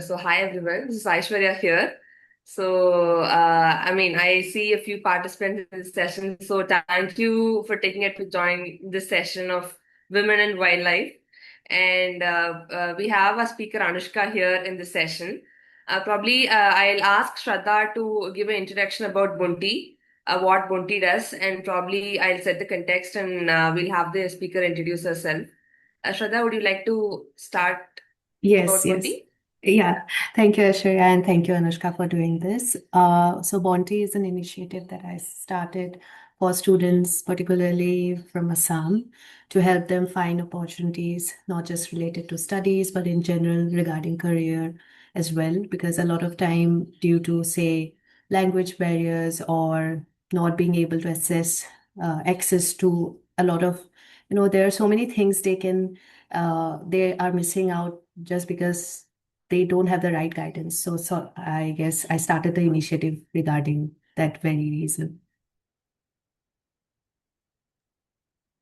So hi everyone, this is Aishwarya here. I see a few participants in this session. So thank you for taking it to join this session of Women and Wildlife. And we have our speaker Anushka here in the session. I'll ask Shraddha to give an introduction about Bunti, what Bunti does, and probably I'll set the context and we'll have the speaker introduce herself. Shraddha, would you like to start Yes, about yes. Bunti? Yeah. Thank you, Aishwarya, and thank you, Anushka, for doing this. So Bonte is an initiative that I started for students, particularly from Assam, to help them find opportunities, not just related to studies, but in general regarding career as well, because a lot of time due to, say, language barriers or not being able to access to a lot of, there are so many things they are missing out just because they don't have the right guidance. So I guess I started the initiative regarding that very reason.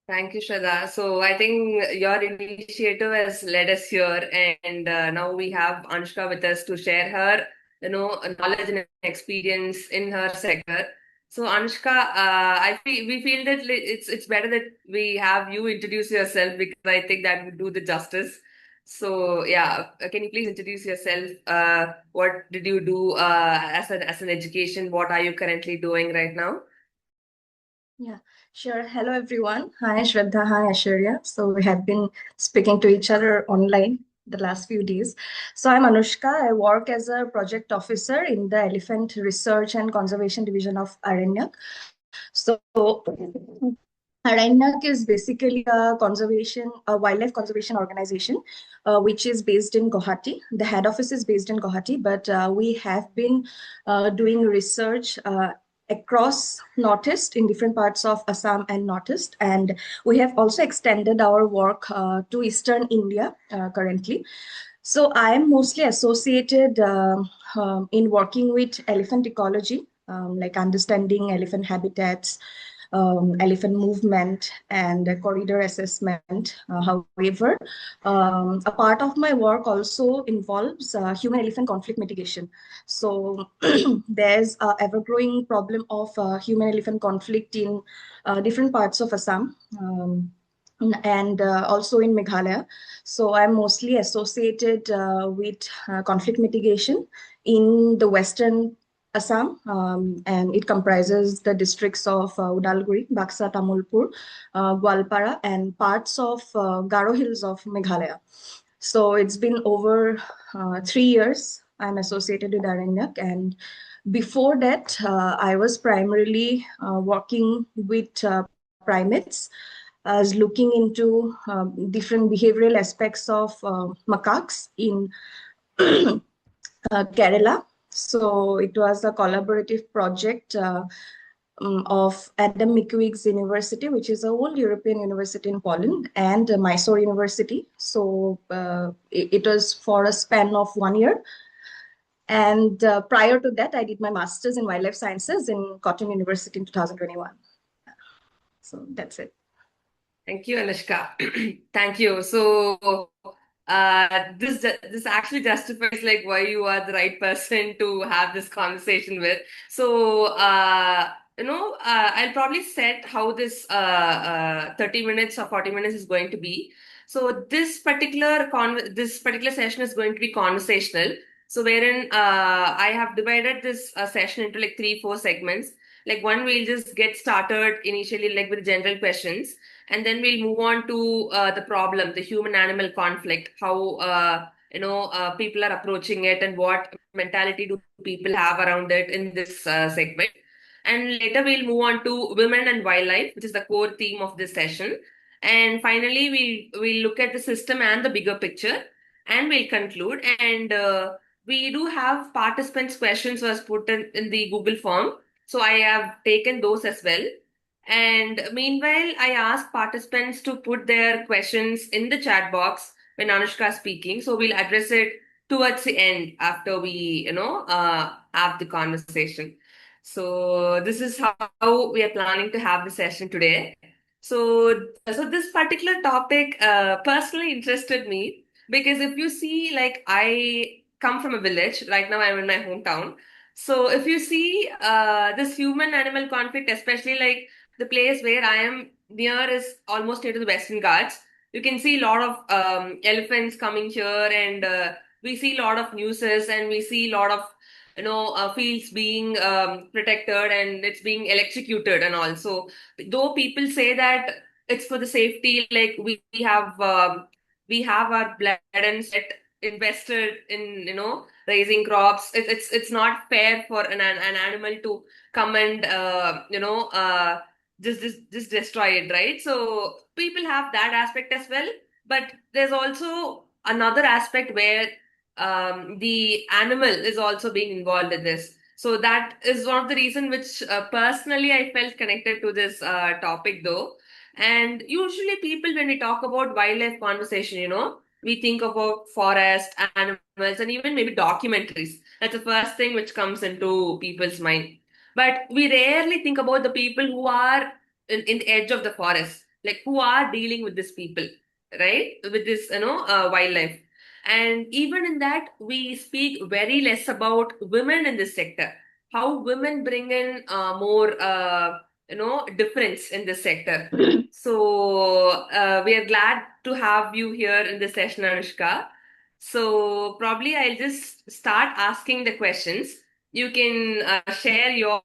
Thank you, Shraddha. So I think your initiative has led us here, and now we have Anushka with us to share her, knowledge and experience in her sector. So Anushka, we feel that it's better that we have you introduce yourself because I think that would do the justice. So yeah, can you please introduce yourself? What did you do as an education? What are you currently doing right now? Yeah, sure. Hello, everyone. Hi, Shraddha. Hi, Aishwarya. So we have been speaking to each other online the last few days. So I'm Anushka. I work as a project officer in the Elephant Research and Conservation Division of Aaranyak. So Aaranyak is basically a wildlife conservation organization, which is based in Guwahati. The head office is based in Guwahati, but we have been doing research across Northeast in different parts of Assam and Northeast, and we have also extended our work to Eastern India currently. So I am mostly associated in working with elephant ecology, like understanding elephant habitats, elephant movement, and corridor assessment. However, a part of my work also involves human-elephant conflict mitigation. So there's a ever-growing problem of human-elephant conflict in different parts of Assam. And also in Meghalaya. So I'm mostly associated with conflict mitigation in the Western Assam, and it comprises the districts of Udalguri, Baksa, Tamulpur, Gwalpara, and parts of Garo Hills of Meghalaya. So it's been over 3 years I'm associated with Aranyak, and before that, I was primarily working with primates. I was looking into different behavioral aspects of macaques in Kerala. So it was a collaborative project of Adam Mickiewicz University, which is a old European university in Poland, and Mysore University. So it was for a span of 1 year. And prior to that, I did my master's in wildlife sciences in Cotton University in 2021. So that's it. Thank you, Anushka. Thank you. This actually justifies like why you are the right person to have this conversation with. I'll probably set how this 30 minutes or 40 minutes is going to be. So this particular session is going to be conversational. So wherein I have divided this session into like three, four segments. Like one, we'll just get started initially like with general questions, and then we'll move on to the problem, the human animal conflict, how people are approaching it and what mentality do people have around it in this segment. And later we'll move on to women and wildlife, which is the core theme of this session. And finally we'll look at the system and the bigger picture, and we'll conclude. And we do have participants questions was put in the Google form, so I have taken those as well. And meanwhile, I ask participants to put their questions in the chat box when Anushka is speaking. So we'll address it towards the end after we, have the conversation. So this is how we are planning to have the session today. So this particular topic personally interested me because if you see, like I come from a village. Right now, I'm in my hometown. So if you see this human-animal conflict, especially like the place where I am near is almost near to the Western Ghats. You can see a lot of elephants coming here, and we see a lot of newses, and we see a lot of fields being protected and it's being electrocuted and all. So though people say that it's for the safety, like we have our blood and sweat invested in raising crops. It's not fair for an animal to come and just destroy it, right? So people have that aspect as well, but there's also another aspect where the animal is also being involved in this. So that is one of the reason which personally I felt connected to this topic though. And usually people, when we talk about wildlife conversation, we think about forest, animals, and even maybe documentaries. That's the first thing which comes into people's mind. But we rarely think about the people who are in the edge of the forest, like who are dealing with these people, right? With this, wildlife. And even in that, we speak very less about women in this sector. How women bring in more, difference in this sector. So we are glad to have you here in this session, Anushka. So probably I'll just start asking the questions. You can share your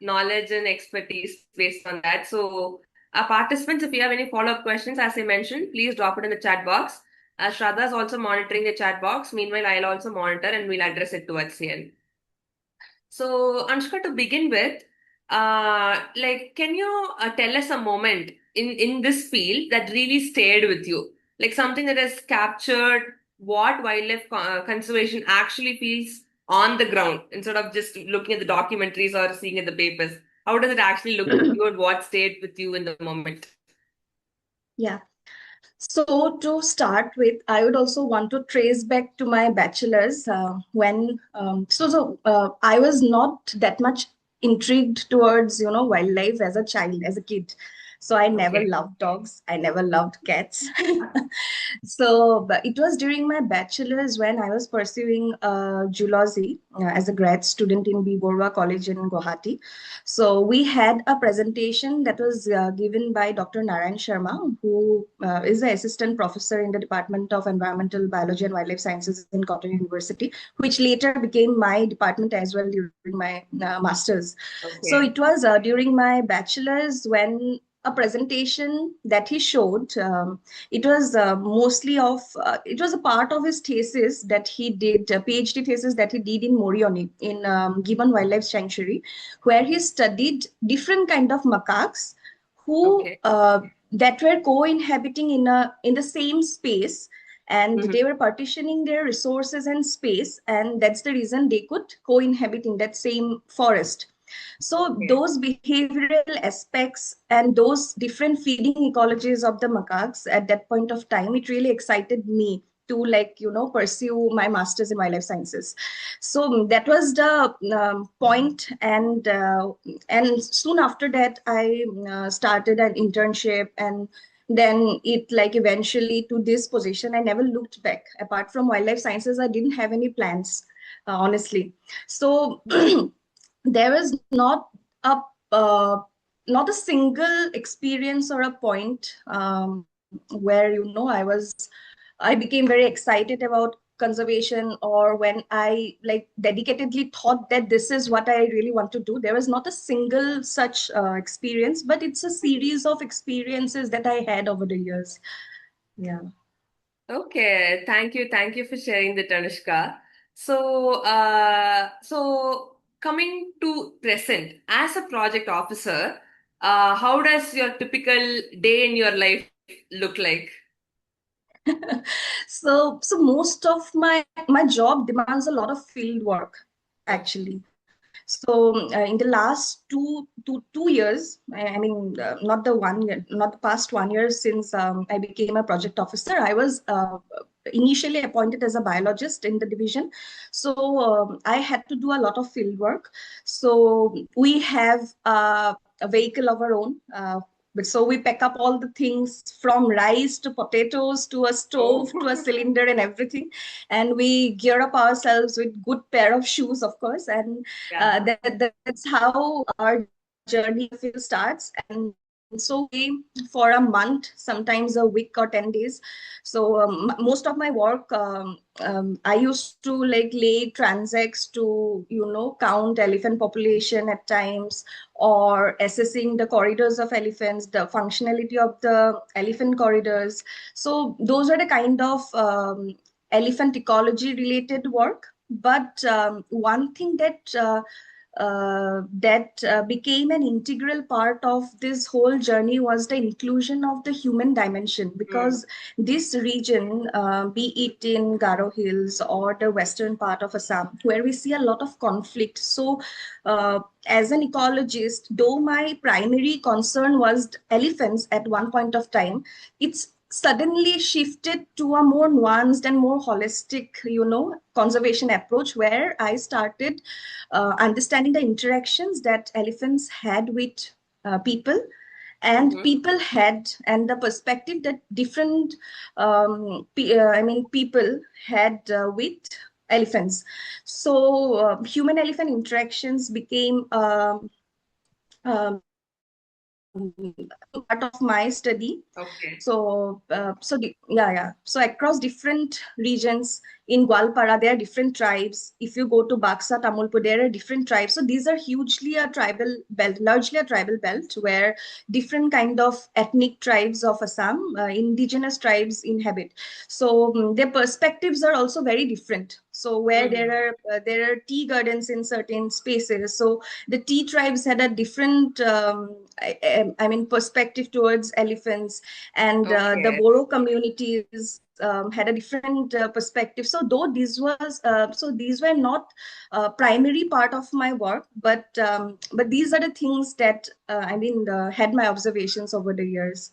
knowledge and expertise based on that. So, participants, if you have any follow-up questions, as I mentioned, please drop it in the chat box. Shraddha is also monitoring the chat box. Meanwhile, I'll also monitor and we'll address it towards the end. So, Anushka, to begin with, can you tell us a moment in this field that really stayed with you? Like something that has captured what wildlife conservation actually feels on the ground instead of just looking at the documentaries or seeing at the papers. How does it actually look at you and what stayed with you in the moment? Yeah. So to start with, I would also want to trace back to my bachelor's when I was not that much intrigued towards wildlife as a child, as a kid. So I never Okay. loved dogs. I never loved cats. So but it was during my bachelor's when I was pursuing zoology as a grad student in B. Borua College in Guwahati. So we had a presentation that was given by Dr. Narayan Sharma, who is the assistant professor in the Department of Environmental Biology and Wildlife Sciences in Cotton University, which later became my department as well during my master's. So Okay. it was during my bachelor's when a presentation that he showed. It was mostly of, it was a part of his thesis that he did, a PhD thesis that he did in Morioni, in Gibbon Wildlife Sanctuary, where he studied different kind of macaques who Okay. that were co-inhabiting in the same space, and Mhm. they were partitioning their resources and space, and that's the reason they could co-inhabit in that same forest. So Okay. those behavioral aspects and those different feeding ecologies of the macaques at that point of time, it really excited me to pursue my master's in wildlife sciences. So that was the point, and soon after that I started an internship, and then it like eventually to this position. I never looked back. Apart from wildlife sciences, I didn't have any plans, honestly. So there was a uh, not a single experience or a point where I became very excited about conservation, or when I like dedicatedly thought that this is what I really want to do. There was not a single such experience, but it's a series of experiences that I had over the years. Yeah. Okay, thank you. Thank you for sharing that, Anushka. So, coming to present, as a project officer, how does your typical day in your life look like? So most of my job demands a lot of field work, actually. So in the last two years, I mean, not the 1 year, not the past 1 year since I became a project officer, I was initially appointed as a biologist in the division. So I had to do a lot of field work. So we have a vehicle of our own. But so we pack up all the things from rice to potatoes to a stove to a cylinder and everything, and we gear up ourselves with good pair of shoes, of course, and Yeah. that's how our journey starts. And so we, for a month, sometimes a week or 10 days. So most of my work, I used to like lay transects to, count elephant population at times, or assessing the corridors of elephants, the functionality of the elephant corridors. So those are the kind of elephant ecology related work. But one thing that became an integral part of this whole journey was the inclusion of the human dimension, because this region, be it in Garo Hills or the western part of Assam, where we see a lot of conflict. So, as an ecologist, though my primary concern was elephants at one point of time, it's suddenly shifted to a more nuanced and more holistic, conservation approach, where I started understanding the interactions that elephants had with people, and people had, and the perspective that different people had with elephants. So human elephant interactions became um, part of my study. Okay. So across different regions in Gwalpara, there are different tribes. If you go to Baksa, Tamulpur, there are different tribes. So these are hugely a tribal belt, largely a tribal belt, where different kind of ethnic tribes of Assam, indigenous tribes inhabit. So their perspectives are also very different. So where there are tea gardens in certain spaces. So the tea tribes had a different perspective towards elephants, and the Okay. Boro communities had a different perspective. So though these were not primary part of my work, but these are the things that had my observations over the years.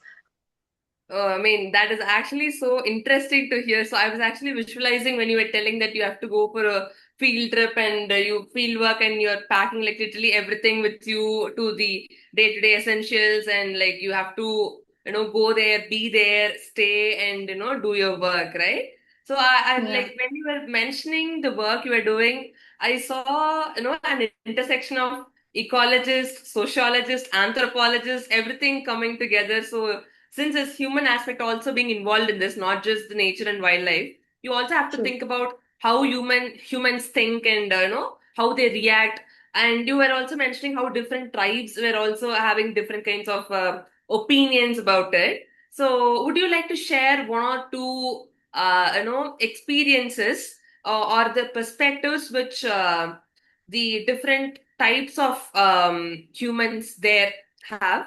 I mean, that is actually so interesting to hear. So I was actually visualizing when you were telling that you have to go for a field trip and you field work and you're packing like literally everything with you to the day-to-day essentials, and like you have to, go there, be there, stay, and do your work, right? So I Yeah. like when you were mentioning the work you were doing, I saw, an intersection of ecologists, sociologists, anthropologists, everything coming together. So since this human aspect also being involved in this, not just the nature and wildlife, you also have to True. think about how humans think, and how they react. And you were also mentioning how different tribes were also having different kinds of opinions about it. So would you like to share one or two experiences, or the perspectives which the different types of humans there have?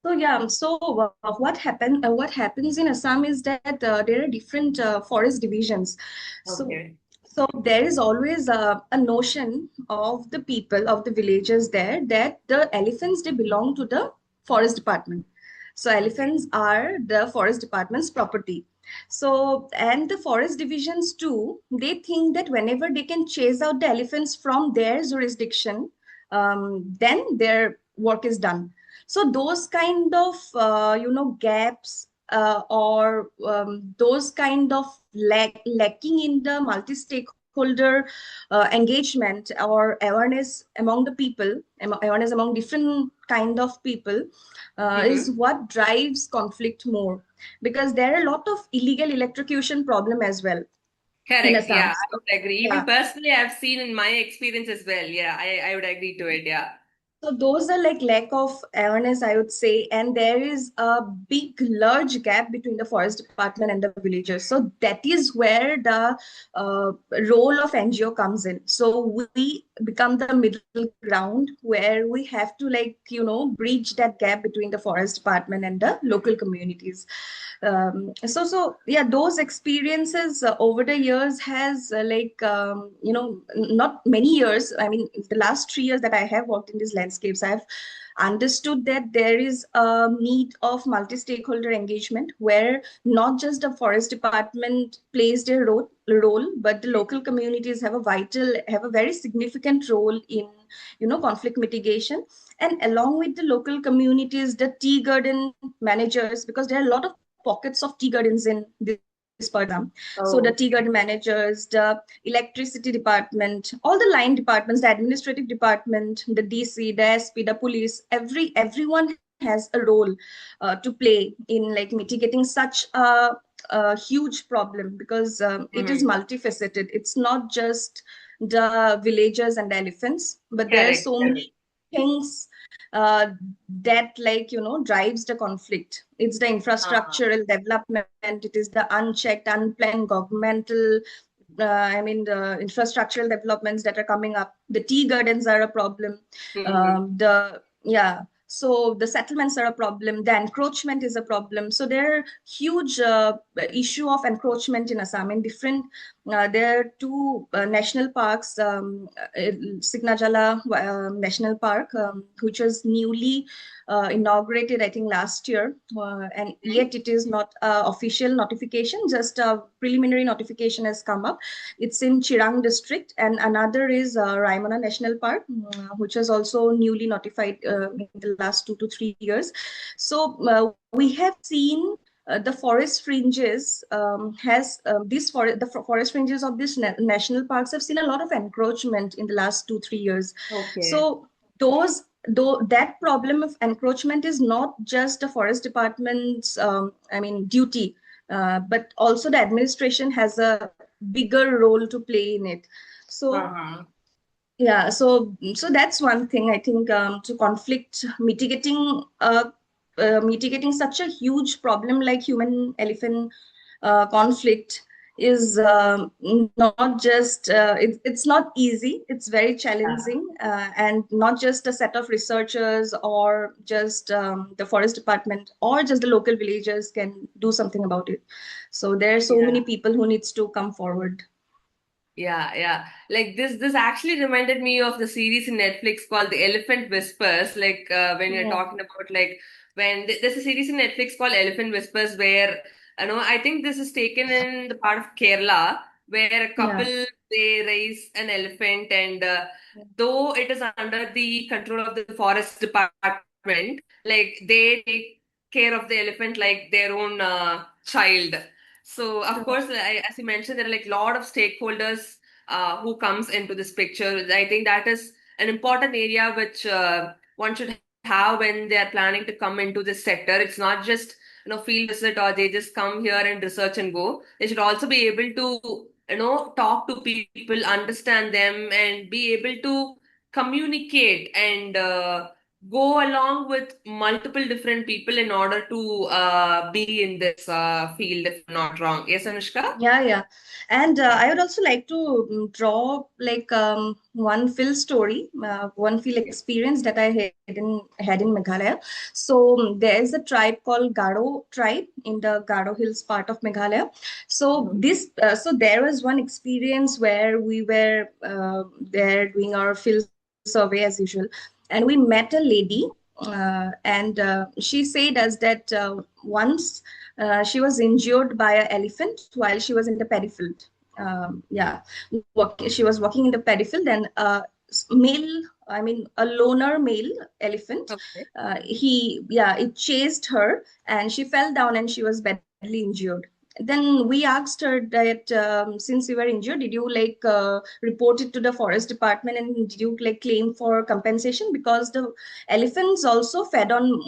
So yeah, so what happens in Assam is that there are different forest divisions. So Okay. so there is always a notion of the people of the villagers there that the elephants, they belong to the forest department. So Okay. elephants are the forest department's property. So, and the forest divisions too, they think that whenever they can chase out the elephants from their jurisdiction, then their work is done. So those kind of gaps, or those kind of lacking in the multi-stakeholder engagement or awareness among the people, awareness among different kind of people, is what drives conflict more, because there are a lot of illegal electrocution problem as well in Correct. Assam. Yeah, I So, would agree. yeah. Even personally, I've seen in my experience as well. Yeah, I would agree to it. Yeah. So those are like lack of awareness, I would say, and there is a big, large gap between the forest department and the villagers. So that is where the role of NGO comes in. So we become the middle ground, where we have to bridge that gap between the forest department and the local communities. So yeah, those experiences over the years has not many years. I mean, the last 3 years that I have worked in these landscapes, understood that there is a need of multi-stakeholder engagement where not just the forest department plays their role, but the local communities have a very significant role in, conflict mitigation. And along with the local communities, the tea garden managers, because there are a lot of pockets of tea gardens in this part. So the Oh. tea garden managers, the electricity department, all the line departments, the administrative department, the DC, the SP, the police, everyone has a role to play in like mitigating such a huge problem, because it is Mhm. multifaceted. It's not just the villagers and the elephants, but there are Correct, so correct. many things uh, that drives the conflict. It's the Uh-huh. infrastructural development, it is the unchecked unplanned governmental the infrastructural developments that are coming up. The tea gardens are a problem. Mhm. The yeah So the settlements are a problem, the encroachment is a problem. So there are huge issue of encroachment in Assam in different there are two national parks, Signajala National Park, which was newly inaugurated, I think, last year, and yet it is not official notification, just a preliminary notification has come up. It's in Chirang district, and another is Raimana National Park, which was also newly notified in the last 2 to 3 years. So we have seen the forest fringes has this for the forest fringes of these national parks have seen a lot of encroachment in the last 2 3 years. Okay. So those though that problem of encroachment is not just the forest department's duty, but also the administration has a bigger role to play in it. So Uh-huh. so that's one thing I think, to conflict mitigating, mitigating such a huge problem like human elephant conflict is not just it's not easy, it's very Yeah. challenging, and not just a set of researchers or just the forest department or just the local villagers can do something about it. So there are so many Yeah. people who needs to come forward. Yeah, yeah. Like this actually reminded me of the series in Netflix called The Elephant Whispers. Like when you're Yeah, talking about like there's a series in Netflix called Elephant Whispers where I think this is taken in the part of Kerala where a yeah, couple they raise an elephant and though it is under the control of the forest department, like they take care of the elephant like their own child. So of yeah, course, as you mentioned, there are like a lot of stakeholders who comes into this picture. I think that is an important area which one should have when they are planning to come into this sector. It's not just field visit or they just come here and research and go. They should also be able to talk to people, understand them, and be able to communicate and go along with multiple different people in order to be in this field, if I'm not wrong. Yes, Anushka? yeah. And I would also like to draw like one field story, one field experience that I had in Meghalaya. So there is a tribe called Garo tribe in the Garo Hills part of Meghalaya. So Mhm. so there was one experience where we were there doing our field survey as usual, and we met a lady, and she said us that once she was injured by an elephant while she was in the paddy field. She was walking in the paddy field, and a loner male elephant, Okay. it chased her, and she fell down and she was badly injured. Then we asked her that, since you were injured, did you report it to the forest department, and did you like claim for compensation, because the elephants also fed on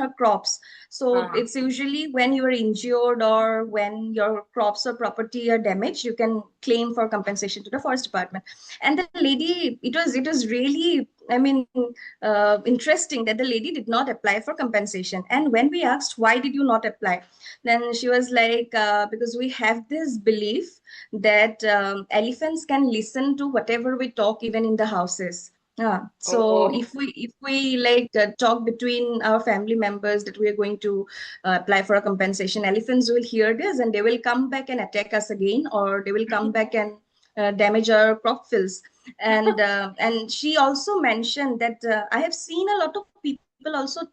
her crops. So Uh-huh. it's usually when you are injured or when your crops or property are damaged, you can claim for compensation to the forest department. And the lady, it was really, interesting that the lady did not apply for compensation. And when we asked why did you not apply, then she was like, because we have this belief that elephants can listen to whatever we talk even in the houses. So Oh. if we talk between our family members that we are going to apply for a compensation, elephants will hear this and they will come back and attack us again, or they will come back and damage our crop fields. And she also mentioned that I have seen a lot of people also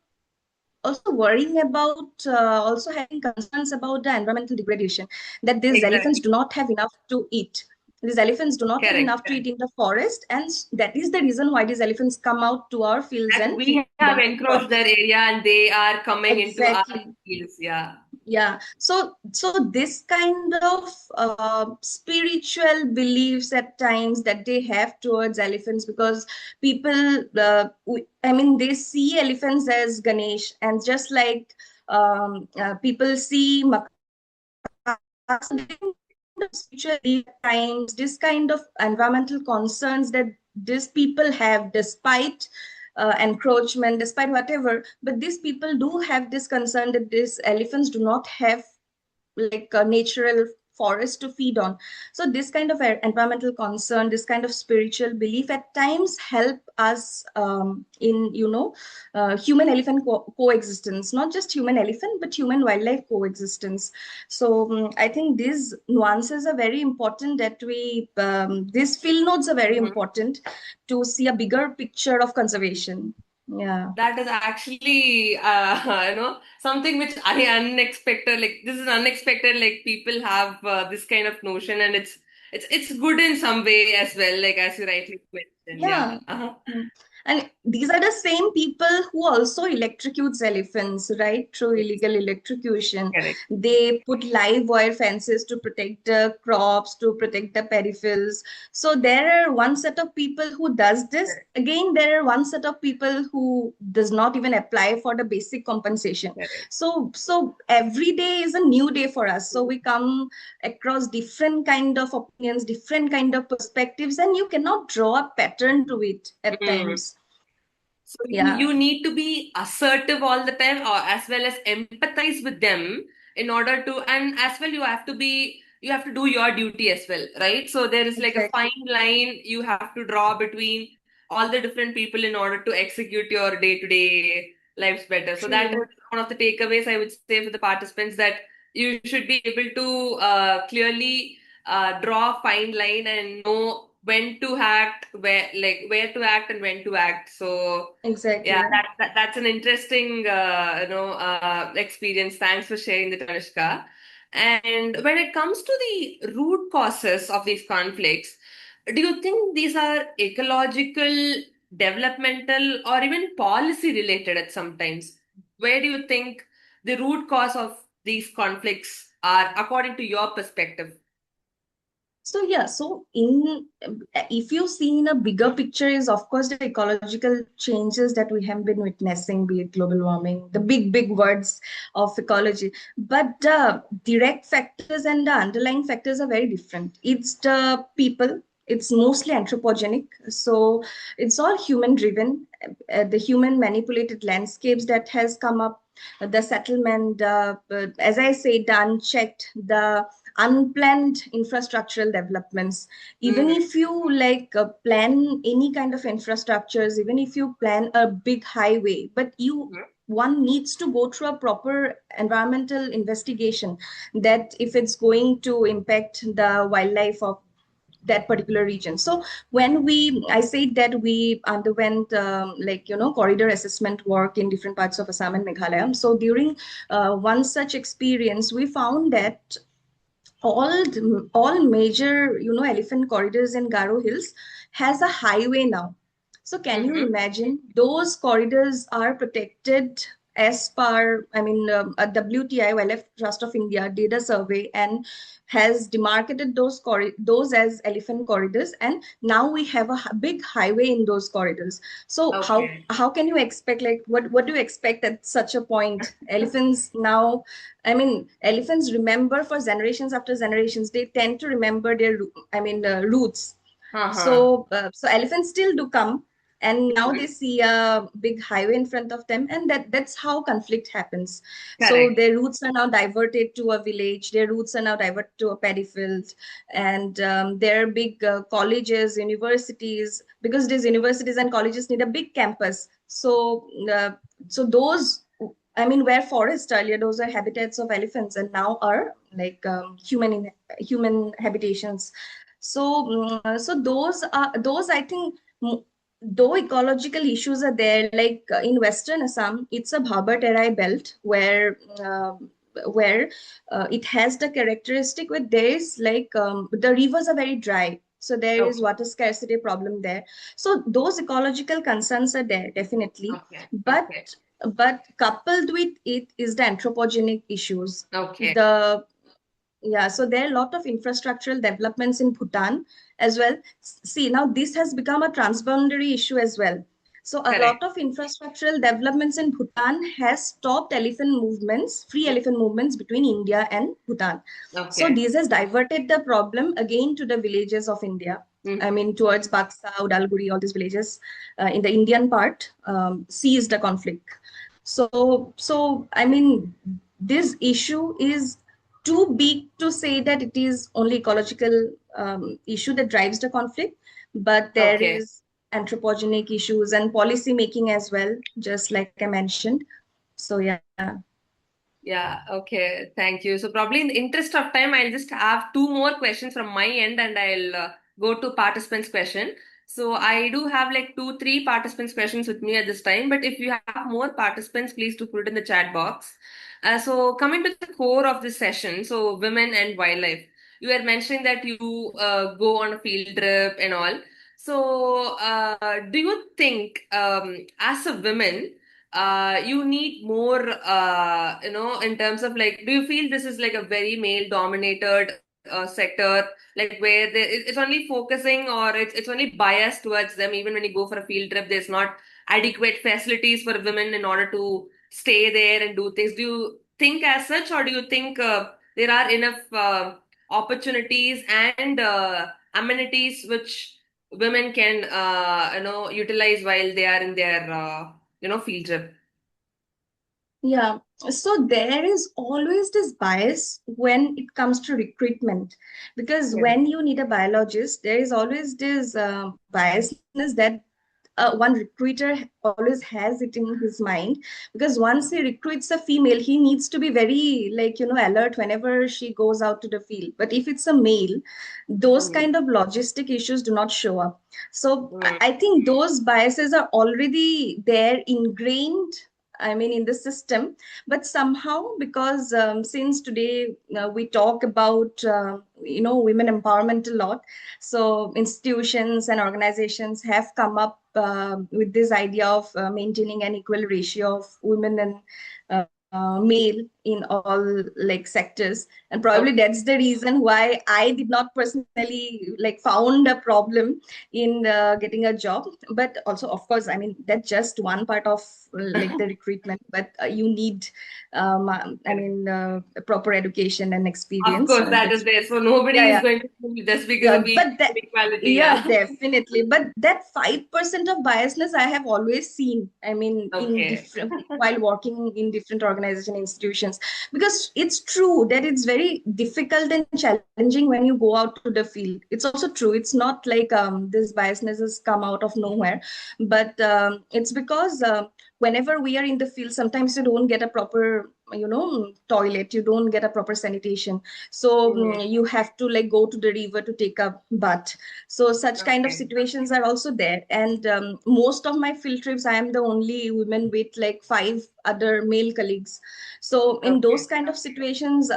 worrying about, also having concerns about the environmental degradation, that these elephants Exactly. do not have enough to eat. These elephants do not have Correct. enough to eat in the forest, and that is the reason why these elephants come out to our fields That and feed we have on the encroached crops. their area and they are coming into our Exactly. fields. Yeah. Yeah, so this kind of spiritual beliefs at times that they have towards elephants, because people, I mean, they see elephants as Ganesh, and just like people see spiritual times, this kind of environmental concerns that these people have, despite encroachment, despite whatever, but these people do have this concern that these elephants do not have like a natural forest to feed on. So this kind of environmental concern, this kind of spiritual belief at times help us in, human elephant coexistence, not just human elephant but human wildlife coexistence. So I think these nuances are very important, that we these field nodes are very Mhm. important to see a bigger picture of conservation. Yeah. That is actually, something which I unexpected. Like this is unexpected. Like people have this kind of notion, and it's good in some way as well. Like as you rightly mentioned, yeah. Yeah. Mm. And these are the same people who also electrocutes elephants, right? Through Yes, illegal electrocution. correct. They put live wire fences to protect the crops, to protect the peripherals. So there are one set of people who does this. Correct. Again, there are one set of people who does not even apply for the basic compensation. Correct. So every day is a new day for us. So we come across different kind of opinions, different kind of perspectives, and you cannot draw a pattern to it at Mm. times. So Yeah, you need to be assertive all the time, or as well as empathize with them in order to, and as well you have to do your duty as well, right? So there is like a exactly. fine line you have to draw between all the different people in order to execute your day-to-day lives better. So that is True. one of the takeaways I would say for the participants, that you should be able to clearly draw a fine line and know when to act, where to act and when to act. So yeah, Exactly. that's an interesting experience. Thanks for sharing that, Anushka. And when it comes to the root causes of these conflicts, do you think these are ecological, developmental, or even policy related at sometimes? Where do you think the root cause of these conflicts are, according to your perspective? So yeah, so in if you see in a bigger picture is of course the ecological changes that we have been witnessing, be it global warming, the big words of ecology. But the direct factors and the underlying factors are very different. It's the people. It's mostly anthropogenic, so it's all human driven. The human manipulated landscapes that has come up, the settlement, as I say, the unchecked, the unplanned infrastructural developments. Even Mm-hmm. if you like plan any kind of infrastructures, even if you plan a big highway, but one needs to go through a proper environmental investigation, that if it's going to impact the wildlife of that particular region. So when I said that we underwent corridor assessment work in different parts of Assam and Meghalaya. So during one such experience, we found that all major elephant corridors in Garo Hills has a highway now. So can you Mm-hmm. imagine, those corridors are protected as per, I mean, a WTI, Wildlife Trust of India, did a survey and has demarcated those as elephant corridors, and now we have a big highway in those corridors. So Okay. how can you expect, like, what do you expect at such a point? Elephants now, I mean, elephants remember for generations after generations. They tend to remember their, roots. Uh-huh. So elephants still do come, and now they see a big highway in front of them, and that's how conflict happens. So Correct. their roots are now diverted to a village. Their roots are now diverted to a paddy field, and there are big colleges, universities, because these universities and colleges need a big campus. So those, I mean, where forests earlier, those are habitats of elephants, and now are like human habitations. So those I think, though ecological issues are there, like in Western Assam, it's a Bhabar Terai belt where it has the characteristic where there is like the rivers are very dry. So there is Okay. water scarcity problem there. So those ecological concerns are there, definitely. Okay. But Okay. but coupled with it is the anthropogenic issues. Okay. The Yeah, so there are a lot of infrastructural developments in Bhutan as well. See, now this has become a transboundary issue as well. So a Correct. lot of infrastructural developments in Bhutan has stopped free elephant movements between India and Bhutan. So Okay. this has diverted the problem again to the villages of India. I Mhm. mean, towards Baksa, Udalguri, all these villages in the Indian part seized the conflict. So I mean, this issue is too big to say that it is only ecological issue that drives the conflict, but there Okay. is anthropogenic issues and policy making as well, just like I mentioned. So yeah. Yeah, okay. Thank you. So probably in the interest of time, I'll just have two more questions from my end and I'll go to participants' question. So I do have like two, three participants' questions with me at this time, but if you have more participants, please do put it in the chat box. So coming to the core of this session, so women and wildlife. You were mentioning that you go on a field trip and all. So do you think as a woman, you need more, in terms of like, do you feel this is like a very male dominated sector, like where it's only focusing or it's only biased towards them, even when you go for a field trip, there's not adequate facilities for women in order to stay there and do things. Do you think as such, or do you think there are enough opportunities and amenities which women can, utilize while they are in their field trip? Yeah, so there is always this bias when it comes to recruitment, because Yeah. when you need a biologist, there is always this biasness that one recruiter always has it in his mind, because once he recruits a female, he needs to be very, like, alert whenever she goes out to the field. But if it's a male, those Mm, kind of logistic issues do not show up. So mm, I think those biases are already there, ingrained, I mean, in the system. But somehow, because since today we talk about women empowerment a lot, so institutions and organizations have come up with this idea of maintaining an equal ratio of women and male in all like sectors. And probably okay. that's the reason why I did not personally like found a problem in getting a job. But also, of course, I mean, that's just one part of like the recruitment, but you need I mean, proper education and Of experience. course, that is That's there. So nobody Yeah, is yeah. going to do just because Yeah, of but that, equality. yeah, Yeah. definitely. But that 5% of biasness I have always seen, I mean, in Okay. different, while working in different organization institutions, because it's true that it's very difficult and challenging when you go out to the field. It's also true. It's not like this biasness has come out of nowhere, but it's because whenever we are in the field, sometimes you don't get a proper, toilet, you don't get a proper sanitation. So Mhm. you have to like go to the river to take a bath. So such kind of Okay. situations are also there. And most of my field trips, I am the only woman with like 5 other male colleagues. So in those Okay. kind of situations,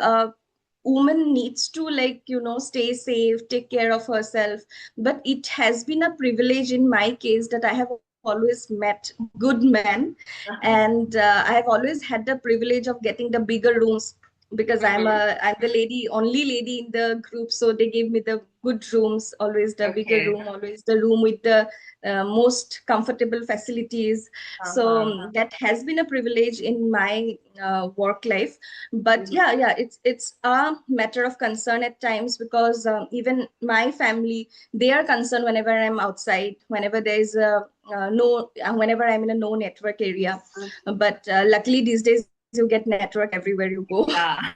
woman needs to, like, stay safe, take care of herself. But it has been a privilege in my case that I have always met good men, and I have always had the privilege of getting the bigger rooms, because Mhm. I'm the only lady in the group. So they gave me the good rooms, always the bigger Okay. room, always the room with the most comfortable facilities. So Uh-huh. that has been a privilege in my work life. But Mhm. yeah, it's a matter of concern at times, because even my family, they are concerned whenever I'm outside, whenever there is a no whenever I'm in a no network area. But luckily these days you get network everywhere you go. Yeah.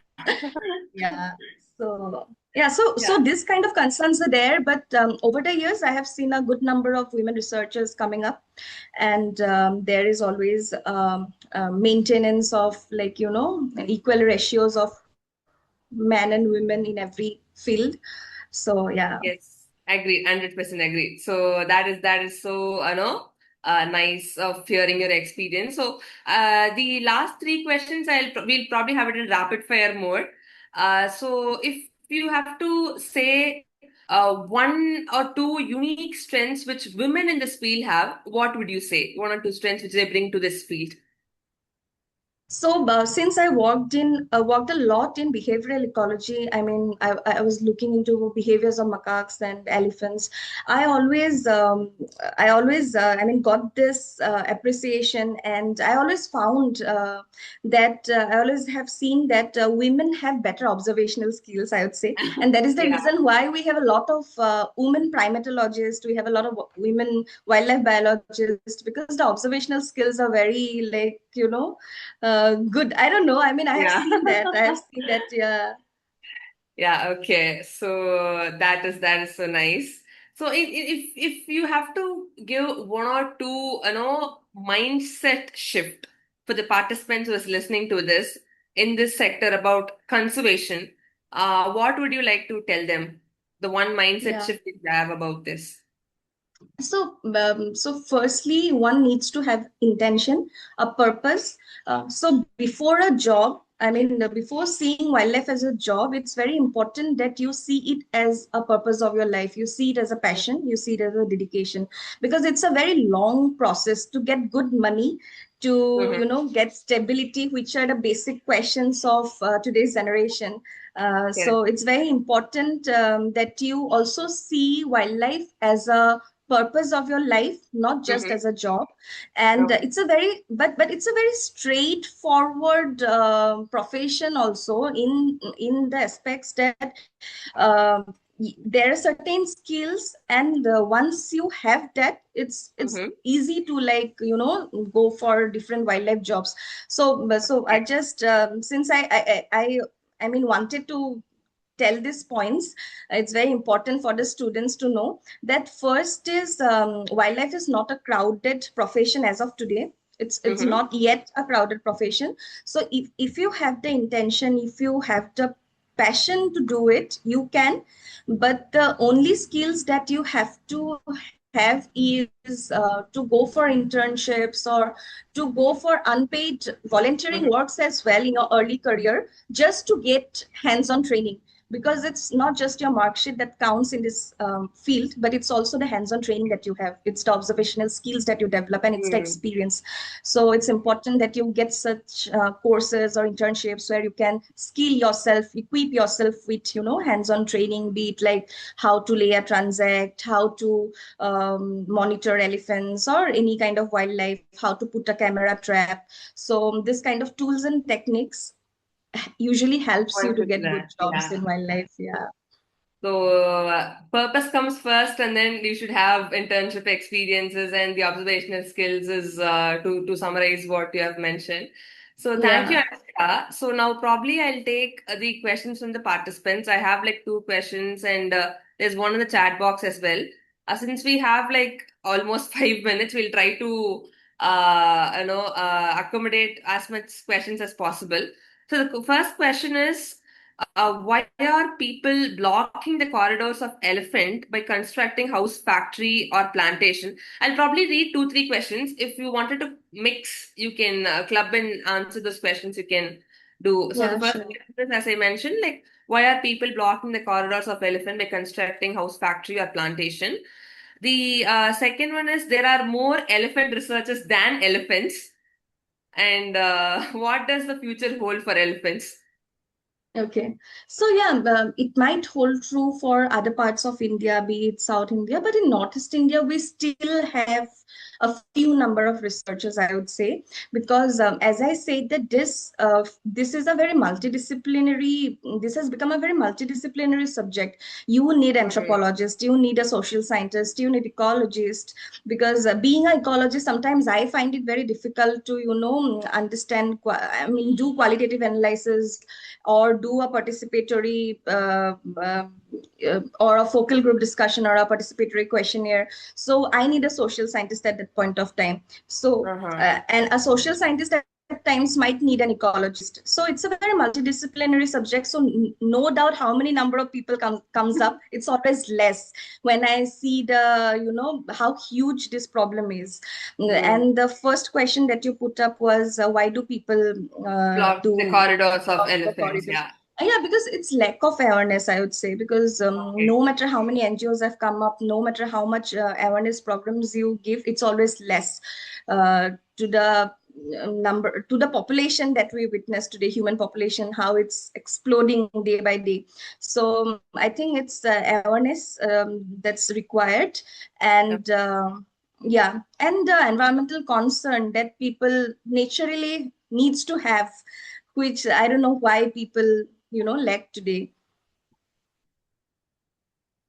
Yeah. So yeah, so Yeah. this kind of concerns are there, but over the years I have seen a good number of women researchers coming up, and there is always maintenance of, like, equal ratios of men and women in every field. So yeah. Yes. Agree, 100% agree. So that is so nice of hearing your experience. So the last three questions we'll probably have it in rapid fire mode. So if you have to say one or two unique strengths which women in this field have, what would you say? One or two strengths which they bring to this field? So, since I worked a lot in behavioral ecology, I was looking into behaviors of macaques and elephants. I always, got this appreciation, and I always found that I always have seen that women have better observational skills, I would say, and that is the Yeah, reason why we have a lot of women primatologists, we have a lot of women wildlife biologists, because the observational skills are very, like, good. I don't know. I mean, I have yeah. seen that. I have seen that. Yeah. Yeah, okay. So that is so nice. So if you have to give one or two, mindset shift for the participants who is listening to this in this sector about conservation, what would you like to tell them? The one mindset Yeah. shift that you have about this. So firstly, one needs to have intention, a purpose. So before a job, before seeing wildlife as a job, it's very important that you see it as a purpose of your life. You see it as a passion, you see it as a dedication, because it's a very long process to get good money, to, Mm-hmm. get stability, which are the basic questions of today's generation. Yeah. So it's very important that you also see wildlife as a purpose of your life, not just Mm-hmm. as a job. And Okay. it's a very, but it's a very straightforward profession also, in the aspects that um, there are certain skills, and once you have that, it's Mm-hmm. easy to, like, go for different wildlife jobs. So I Okay. just since I mean, wanted to tell these points. It's very important for the students to know that first is, wildlife is not a crowded profession as of today. It's Mm-hmm. not yet a crowded profession. So if you have the intention, if you have the passion to do it, you can. But the only skills that you have to have is to go for internships, or to go for unpaid volunteering Mm-hmm. works as well in your early career, just to get hands-on training. Because it's not just your mark sheet that counts in this field, but it's also the hands-on training that you have, it's the observational skills that you develop, and it's the Mm-hmm. experience. So it's important that you get such courses or internships where you can skill yourself, equip yourself with, hands-on training, be it like how to lay a transact, how to monitor elephants or any kind of wildlife, how to put a camera trap. So this kind of tools and techniques usually helps you Point to to get good that. jobs Yeah. in wildlife. Yeah. So, purpose comes first, and then you should have internship experiences and the observational skills is to summarize what you have mentioned. So, thank you, Yeah. Anushka. So, now probably I'll take the questions from the participants. I have like two questions, and there's one in the chat box as well. Since we have like almost 5 minutes, we'll try to accommodate as much questions as possible. So, the first question is. Why are people blocking the corridors of elephant by constructing house, factory, or plantation? I'll probably read two, three questions. If you wanted to mix, you can club and answer those questions. You can do. So the Yeah, first sure. question is, as I mentioned, like why are people blocking the corridors of elephant by constructing house, factory, or plantation? The second one is there are more elephant researchers than elephants, and what does the future hold for elephants? Okay. So yeah, it might hold true for other parts of India, be it South India, but in Northeast India, we still have a few number of researchers, I would say, because as I said, that this is a very multidisciplinary. This has become a very multidisciplinary subject. You need Mhm. anthropologist, you need a social scientist, you need ecologist, because being an ecologist, sometimes I find it very difficult to, understand. Do qualitative analysis, or do a participatory or a focal group discussion, or a participatory questionnaire. So I need a social scientist at that point of time. So Uh-huh. and a social scientist at times might need an ecologist. So it's a very multidisciplinary subject. So no doubt how many number of people comes up, it's always less when I see the, how huge this problem is. And the first question that you put up was why do people Block the corridors of block the elephants. corridors? Yeah. Yeah, because it's lack of awareness, I would say, because no matter how many NGOs have come up, no matter how much awareness programs you give, it's always less to the to the population that we witness today, human population, how it's exploding day by day. So I think it's awareness that's required, and yeah, and the environmental concern that people naturally needs to have, which I don't know why people lack today.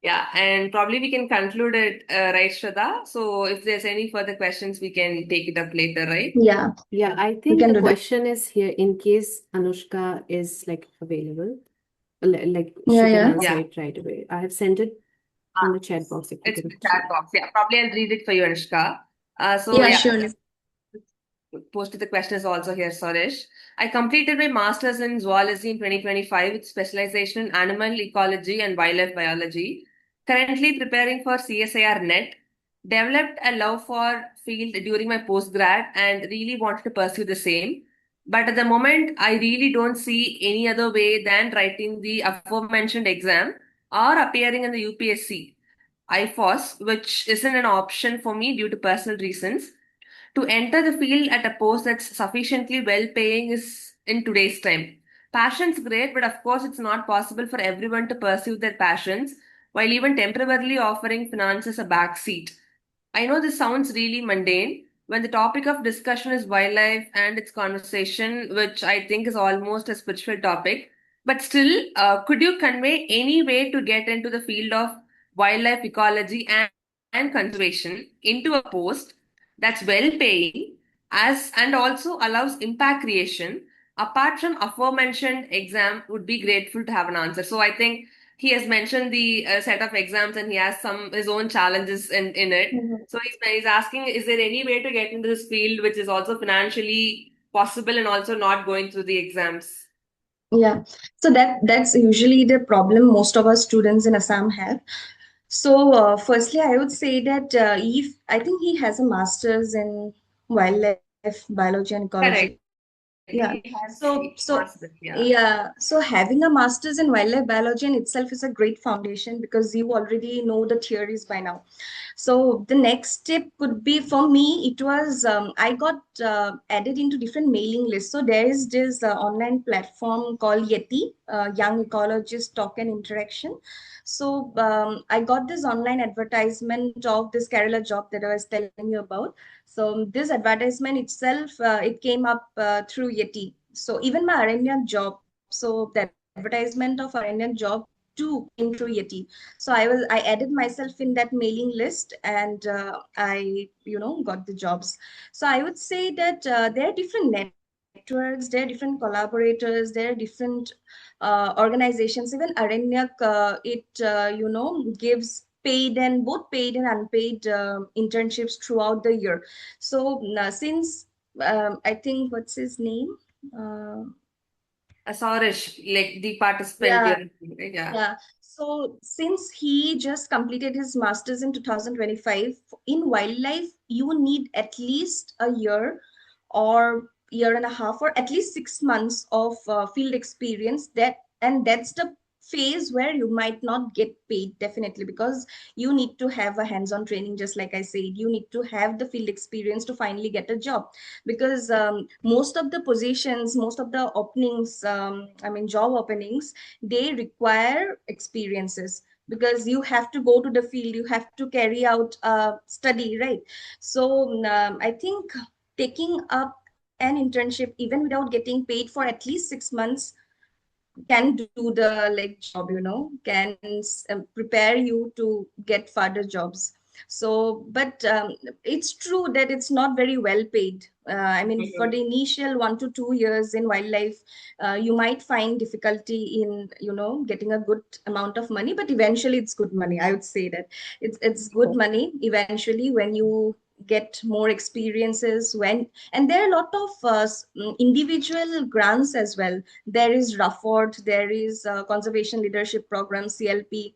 Yeah, and probably we can conclude it, right, Shraddha? So if there's any further questions, we can take it up later, right? Yeah, Yeah, I we think can the do that. question is here in case Anushka is like available, like she Yeah, can yeah. answer Yeah. it right away. I have sent it in the chat box if you It's in can the chat see. box. Yeah, probably I'll read it for you, Anushka. Yeah, surely. Posted the question is also here, Suresh. I completed my master's in zoology in 2025 with specialization in animal ecology and wildlife biology. Currently preparing for CSIR NET. Developed a love for field during my postgrad and really wanted to pursue the same. But at the moment, I really don't see any other way than writing the aforementioned exam or appearing in the UPSC IFOS, which isn't an option for me due to personal reasons. To enter the field at a post that's sufficiently well paying is in today's time. Passion's great, but of course, it's not possible for everyone to pursue their passions while even temporarily offering finances a backseat. I know this sounds really mundane when the topic of discussion is wildlife and its conversation, which I think is almost a spiritual topic. But still, could you convey any way to get into the field of wildlife ecology and conservation into a post that's well paying as and also allows impact creation? Apart from aforementioned exam, would be grateful to have an answer. So I think he has mentioned the set of exams and he has some his own challenges in it. So he's asking, is there any way to get into this field which is also financially possible and also not going through the exams? Yeah, so that's usually the problem most of our students in Assam have. So firstly, I would say that if I think he has a master's in wildlife biology and ecology. Correct. Yeah. He has So master's, yeah. yeah. So having a master's in wildlife biology in itself is a great foundation because you already know the theories by now. So the next step could be for me, it was I got added into different mailing lists. So there is this online platform called Yeti, Young Ecologist Talk and Interaction. So I got this online advertisement of this Kerala job that I was telling you about. So this advertisement itself, it came up through Yeti. So even my Aaranyak job, so the advertisement of Aaranyak job too came through Yeti. So I added myself in that mailing list, and I got the jobs. So I would say that there are different networks, there are different collaborators, there are different organizations. Even Aaranyak, it gives paid and both paid and unpaid internships throughout the year. So since I think what's his name? Saurish, like the participant, Yeah, right? Yeah. yeah. So since he just completed his master's in 2025, in wildlife, you need at least a year or year and a half or at least 6 months of field experience. That's the phase where you might not get paid, definitely, because you need to have a hands-on training, just like I said. You need to have the field experience to finally get a job, because most of the positions, most of the openings, I mean job openings, they require experiences, because you have to go to the field, you have to carry out study, right? So I think taking up an internship even without getting paid for at least 6 months can do the like job, can prepare you to get further jobs. So but it's true that it's not very well paid. I mean, for the initial 1 to 2 years in wildlife, you might find difficulty in getting a good amount of money, but eventually it's good money. I would say that it's good money eventually when you get more experiences and there are a lot of individual grants as well. There is Rufford, there is Conservation Leadership Program, CLP.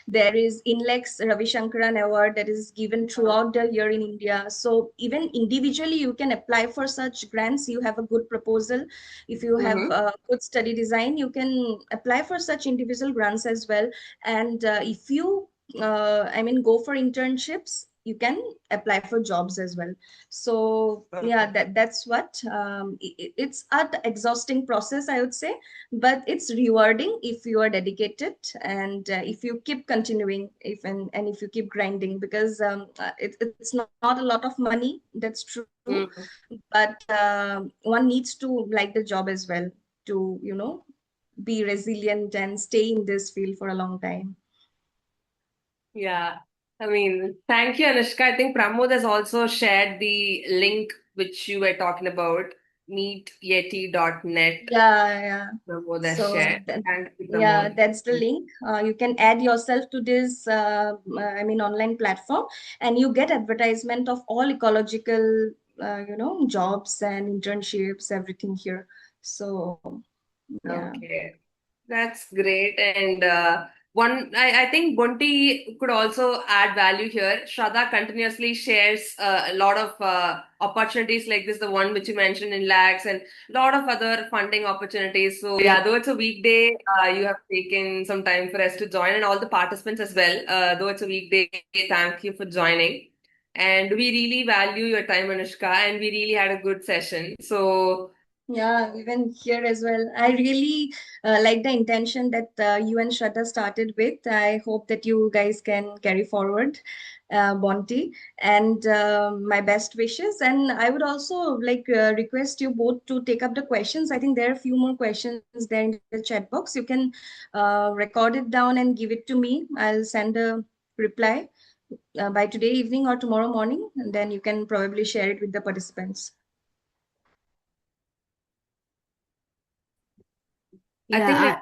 There is INLEX Ravi Shankaran Award that is given throughout the year in India. So even individually, you can apply for such grants. You have a good proposal. If you have Mm-hmm. a good study design, you can apply for such individual grants as well. And if you, go for internships, you can apply for jobs as well. So yeah, that's what it's an exhausting process, I would say, but it's rewarding if you are dedicated and if you keep continuing and if you keep grinding, because it's not a lot of money, that's true, Mm-hmm. but one needs to like the job as well to be resilient and stay in this field for a long time. Yeah. I mean, thank you, Anushka. I think Pramod has also shared the link which you were talking about, meetyeti.net. Yeah. Pramod has So shared. Thank you, yeah, Pramod. that's the link. You can add yourself to this, online platform, and you get advertisement of all ecological, jobs and internships, everything here. So yeah. Okay. That's great. And I think Bunty could also add value here. Shraddha continuously shares a lot of opportunities like this, the one which you mentioned in lakhs, and a lot of other funding opportunities. So yeah, though it's a weekday, you have taken some time for us to join, and all the participants as well. Though it's a weekday, thank you for joining. And we really value your time, Anushka, and we really had a good session. So Yeah, even here as well. I really like the intention that you and Shraddha started with. I hope that you guys can carry forward, Bonti, and my best wishes. And I would also like request you both to take up the questions. I think there are a few more questions there in the chat box. You can record it down and give it to me. I'll send a reply by today evening or tomorrow morning, and then you can probably share it with the participants. I think Yeah,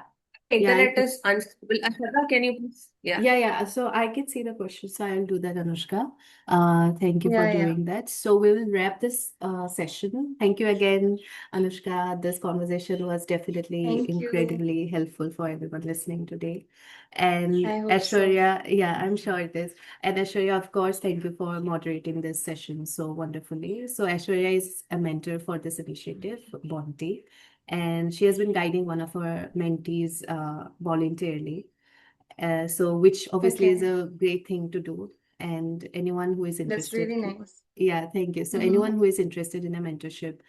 internet I is unstable. Ashada, can you please? Yeah. yeah. So I can see the question, so I'll do that, Anushka. Thank you for Yeah. doing that. So we will wrap this session. Thank you again, Anushka. This conversation was definitely Thank you. incredibly helpful for everyone listening today. And I hope so. Aishwarya, yeah, I'm sure it is. And Aishwarya, of course, thank you for moderating this session so wonderfully. So Aishwarya is a mentor for this initiative, Bonti, and she has been guiding one of our mentees voluntarily. So which obviously is Okay, a great thing to do. And anyone who is that's interested, really nice. yeah, thank you. So anyone who is interested in a mentorship,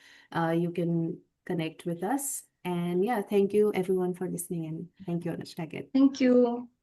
you can connect with us. And yeah, thank you everyone for listening, and thank you, Anushka, again. Thank you.